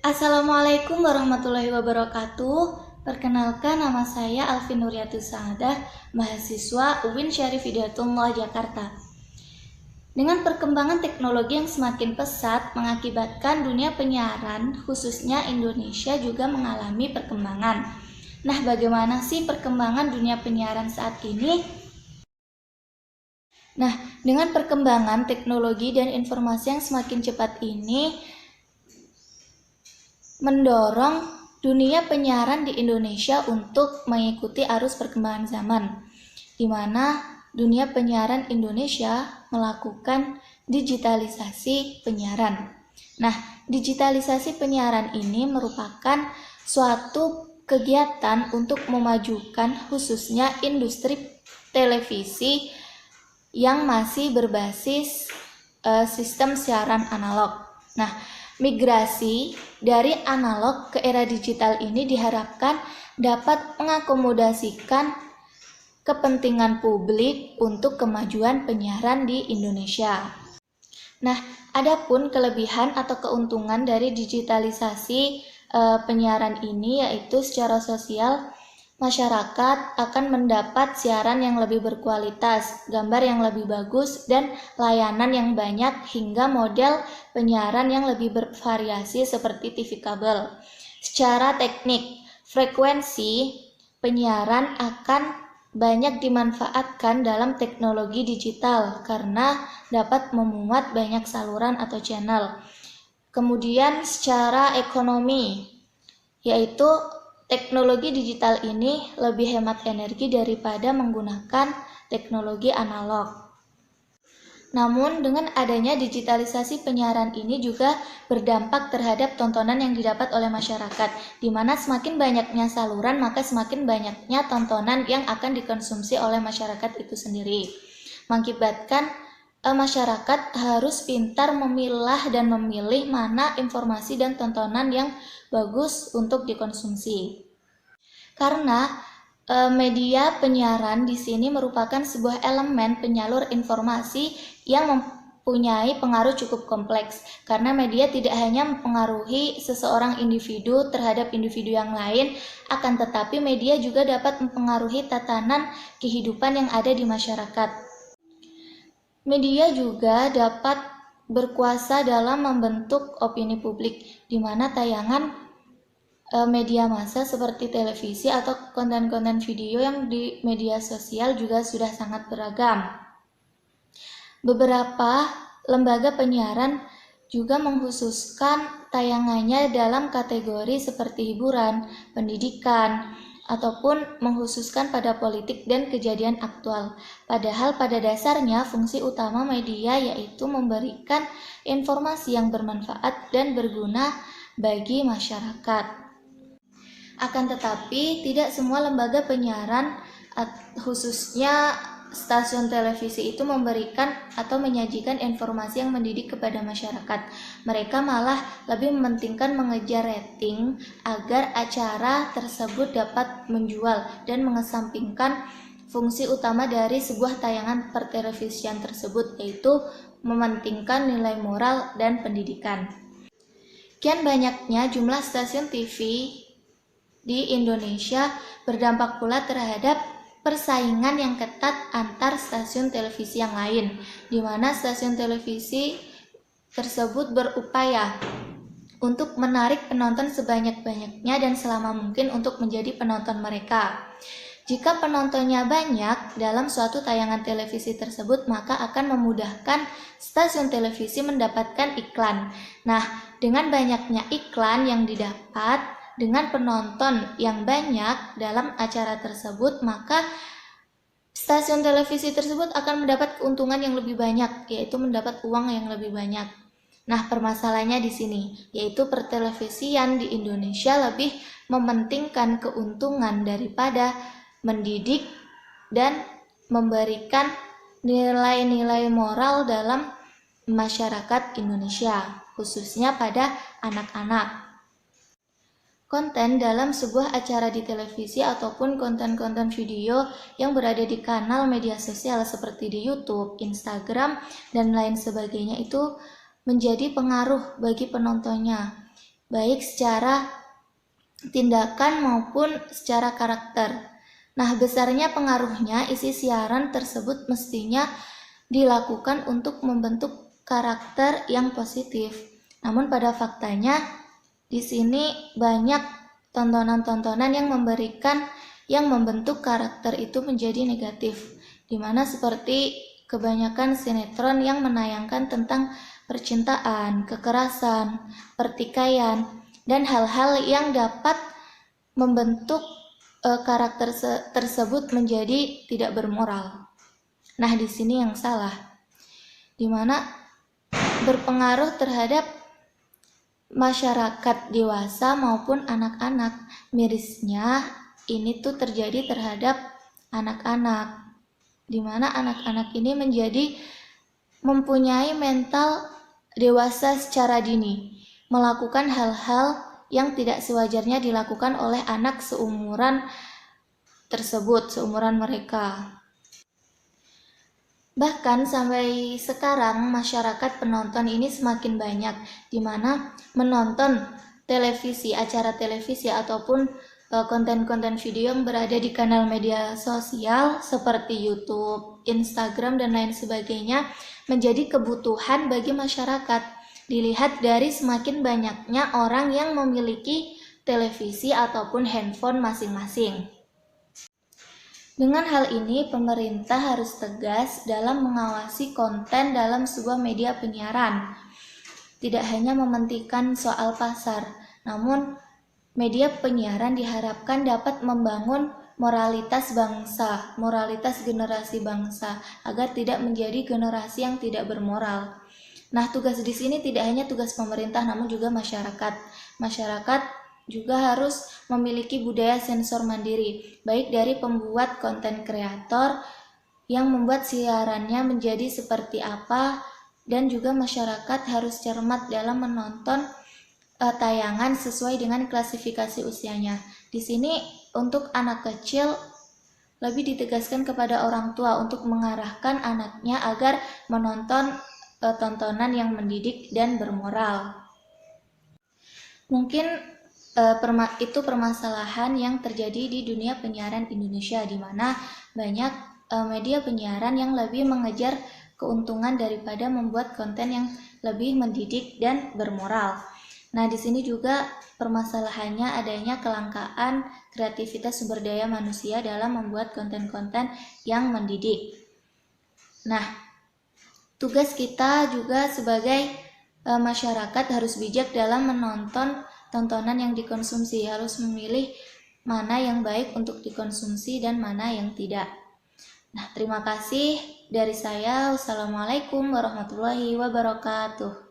Assalamualaikum warahmatullahi wabarakatuh. Perkenalkan, nama saya Alvin Nuryatus Saadah, mahasiswa UIN Syarif Hidayatullah Jakarta. Dengan perkembangan teknologi yang semakin pesat mengakibatkan dunia penyiaran, khususnya Indonesia juga mengalami perkembangan. Nah, bagaimana sih perkembangan dunia penyiaran saat ini? Nah, dengan perkembangan teknologi dan informasi yang semakin cepat ini, mendorong dunia penyiaran di Indonesia untuk mengikuti arus perkembangan zaman, di mana dunia penyiaran Indonesia melakukan digitalisasi penyiaran. Nah, digitalisasi penyiaran ini merupakan suatu kegiatan untuk memajukan khususnya industri televisi yang masih berbasis sistem siaran analog. Nah, migrasi dari analog ke era digital ini diharapkan dapat mengakomodasikan kepentingan publik untuk kemajuan penyiaran di Indonesia. Nah, adapun kelebihan atau keuntungan dari digitalisasi penyiaran ini yaitu secara sosial, masyarakat akan mendapat siaran yang lebih berkualitas, gambar yang lebih bagus, dan layanan yang banyak hingga model penyiaran yang lebih bervariasi seperti TV kabel. Secara teknik, frekuensi penyiaran akan banyak dimanfaatkan dalam teknologi digital karena dapat memuat banyak saluran atau channel. Kemudian secara ekonomi, yaitu teknologi digital ini lebih hemat energi daripada menggunakan teknologi analog. Namun dengan adanya digitalisasi penyiaran ini juga berdampak terhadap tontonan yang didapat oleh masyarakat, di mana semakin banyaknya saluran maka semakin banyaknya tontonan yang akan dikonsumsi oleh masyarakat itu sendiri. Mengakibatkan masyarakat harus pintar memilah dan memilih mana informasi dan tontonan yang bagus untuk dikonsumsi. Karena media penyiaran di sini merupakan sebuah elemen penyalur informasi yang mempunyai pengaruh cukup kompleks. Karena media tidak hanya mempengaruhi seseorang individu terhadap individu yang lain, akan tetapi media juga dapat mempengaruhi tatanan kehidupan yang ada di masyarakat. Media juga dapat berkuasa dalam membentuk opini publik, di mana tayangan media massa seperti televisi atau konten-konten video yang di media sosial juga sudah sangat beragam. Beberapa lembaga penyiaran juga mengkhususkan tayangannya dalam kategori seperti hiburan, pendidikan, ataupun mengkhususkan pada politik dan kejadian aktual. Padahal pada dasarnya fungsi utama media yaitu memberikan informasi yang bermanfaat dan berguna bagi masyarakat. Akan tetapi tidak semua lembaga penyiaran khususnya stasiun televisi itu memberikan atau menyajikan informasi yang mendidik kepada masyarakat. Mereka malah lebih mementingkan mengejar rating agar acara tersebut dapat menjual dan mengesampingkan fungsi utama dari sebuah tayangan pertelevisian tersebut, yaitu mementingkan nilai moral dan pendidikan. Kian banyaknya jumlah stasiun TV di Indonesia berdampak pula terhadap persaingan yang ketat antar stasiun televisi yang lain, di mana stasiun televisi tersebut berupaya untuk menarik penonton sebanyak-banyaknya dan selama mungkin untuk menjadi penonton mereka. Jika penontonnya banyak dalam suatu tayangan televisi tersebut, maka akan memudahkan stasiun televisi mendapatkan iklan. Nah, dengan banyaknya iklan yang didapat, dengan penonton yang banyak dalam acara tersebut, maka stasiun televisi tersebut akan mendapat keuntungan yang lebih banyak, yaitu mendapat uang yang lebih banyak. Nah, permasalahannya di sini, yaitu pertelevisian di Indonesia lebih mementingkan keuntungan daripada mendidik dan memberikan nilai-nilai moral dalam masyarakat Indonesia, khususnya pada anak-anak. Konten dalam sebuah acara di televisi ataupun konten-konten video yang berada di kanal media sosial seperti di YouTube, Instagram, dan lain sebagainya itu menjadi pengaruh bagi penontonnya. baik secara tindakan maupun secara karakter. Nah, besarnya pengaruhnya isi siaran tersebut mestinya dilakukan untuk membentuk karakter yang positif. Namun pada faktanya di sini banyak tontonan-tontonan yang membentuk karakter itu menjadi negatif, di mana seperti kebanyakan sinetron yang menayangkan tentang percintaan, kekerasan, pertikaian, dan hal-hal yang dapat membentuk karakter tersebut menjadi tidak bermoral. Nah, di sini yang salah, di mana berpengaruh terhadap masyarakat dewasa maupun anak-anak. Mirisnya ini tuh terjadi terhadap anak-anak, di mana anak-anak ini menjadi mempunyai mental dewasa secara dini, melakukan hal-hal yang tidak sewajarnya dilakukan oleh anak seumuran tersebut, seumuran mereka. Bahkan sampai sekarang masyarakat penonton ini semakin banyak, di mana menonton televisi, acara televisi ataupun konten-konten video yang berada di kanal media sosial seperti YouTube, Instagram, dan lain sebagainya menjadi kebutuhan bagi masyarakat. Dilihat dari semakin banyaknya orang yang memiliki televisi ataupun handphone masing-masing. Dengan hal ini, pemerintah harus tegas dalam mengawasi konten dalam sebuah media penyiaran. Tidak hanya mementingkan soal pasar, namun media penyiaran diharapkan dapat membangun moralitas bangsa, moralitas generasi bangsa, agar tidak menjadi generasi yang tidak bermoral. Nah, tugas di sini tidak hanya tugas pemerintah, namun juga masyarakat. Masyarakat juga harus memiliki budaya sensor mandiri, baik dari pembuat konten kreator yang membuat siarannya menjadi seperti apa, dan juga masyarakat harus cermat dalam menonton tayangan sesuai dengan klasifikasi usianya. Di sini untuk anak kecil lebih ditegaskan kepada orang tua untuk mengarahkan anaknya agar menonton tontonan yang mendidik dan bermoral. Mungkin itu permasalahan yang terjadi di dunia penyiaran Indonesia, di mana banyak media penyiaran yang lebih mengejar keuntungan daripada membuat konten yang lebih mendidik dan bermoral. Nah, di sini juga permasalahannya adanya kelangkaan kreativitas sumber daya manusia dalam membuat konten-konten yang mendidik. Nah, tugas kita juga sebagai masyarakat harus bijak dalam menonton tontonan yang dikonsumsi, harus memilih mana yang baik untuk dikonsumsi dan mana yang tidak. Nah, terima kasih dari saya. Wassalamualaikum warahmatullahi wabarakatuh.